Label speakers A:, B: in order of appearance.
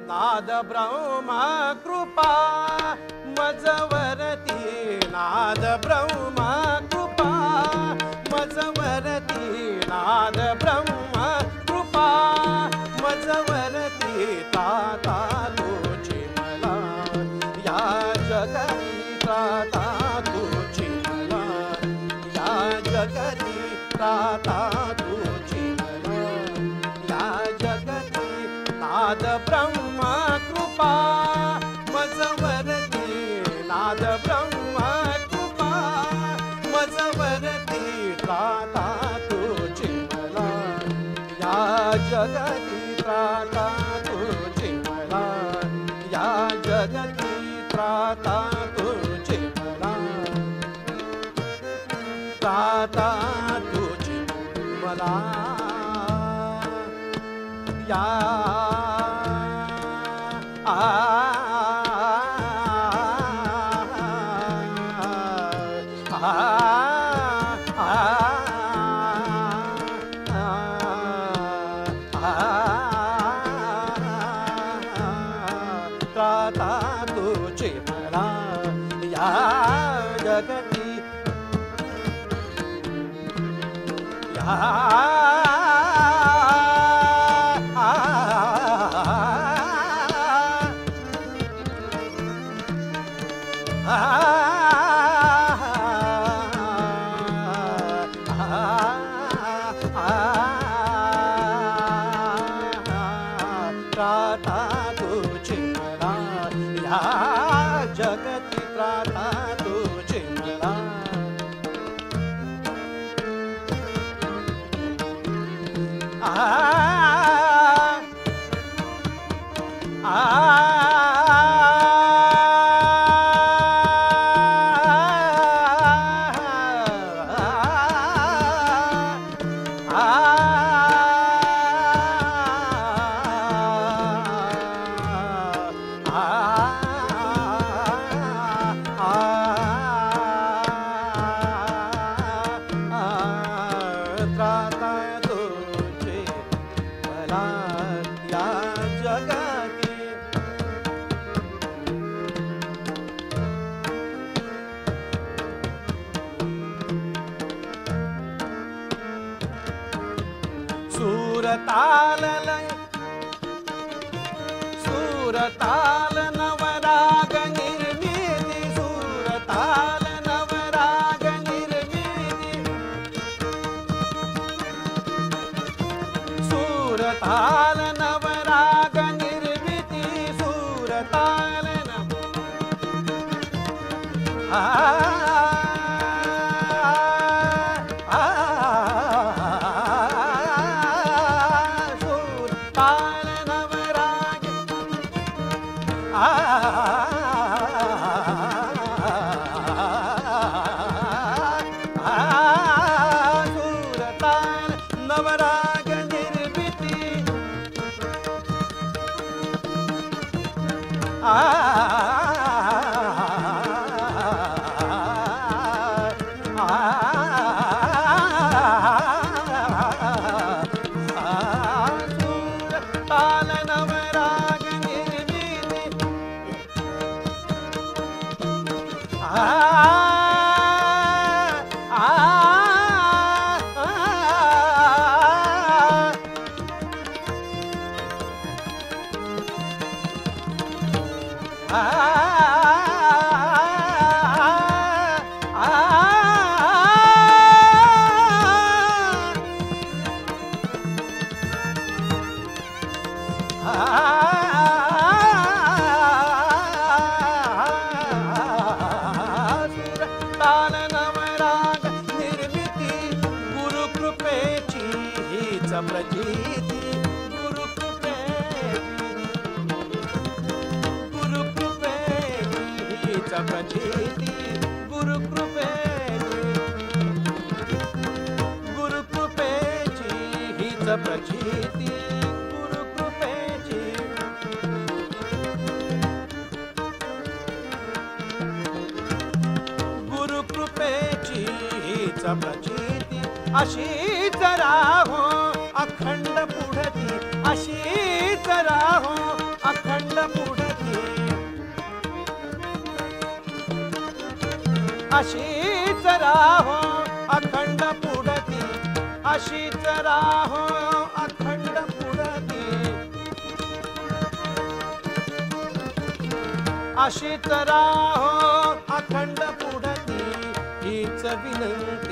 A: नाद ब्रह्मा कृपा मजवरती नाद ब्रह्मा कृपा मजवरती नाद ब्रह्मा कृपा मजवरती ताता तुझी मला या जगती ताता तुझी मला या जगती ताता तुझी मला या जगती नाद ब्रह्मा कृपा मजवरती नाद ब्रह्मा कृपा मजवरती त्राता तुझी मला या जगती त्राता तुझी मला या जगती त्राता तुझी मला त्राता तुझी मला या त्राता तुझी मला या जगती या त्राता तुझी मला या जगती त्राता तुझी मला त्राता तुझी मला या जगती सूरताल लय सूरताल नवराग निर्मिती सूरताल नवराग निर्मिती सूरताल नवराग निर्मिती सूरताल सूरताल नवराग सूरताल नवराग निर्मिती सूरताल नवराग निर्मिती सूरताल नवराग निर्मिती गुरुकृपेची हीच प्रचिती गुरुकृपेची हीच प्रचिती गुरुकृपेची हीच प्रचिती गुरुकृपेची गुरुकृपेची हीच प्रचिती अशीच राहो अखंड पुढती अशीच राहो अखंड पुढती अशीच राहो अखंड पुढती अशीच राहो अखंड पुढती अशीच राहो अखंड पुढती हीच विनंती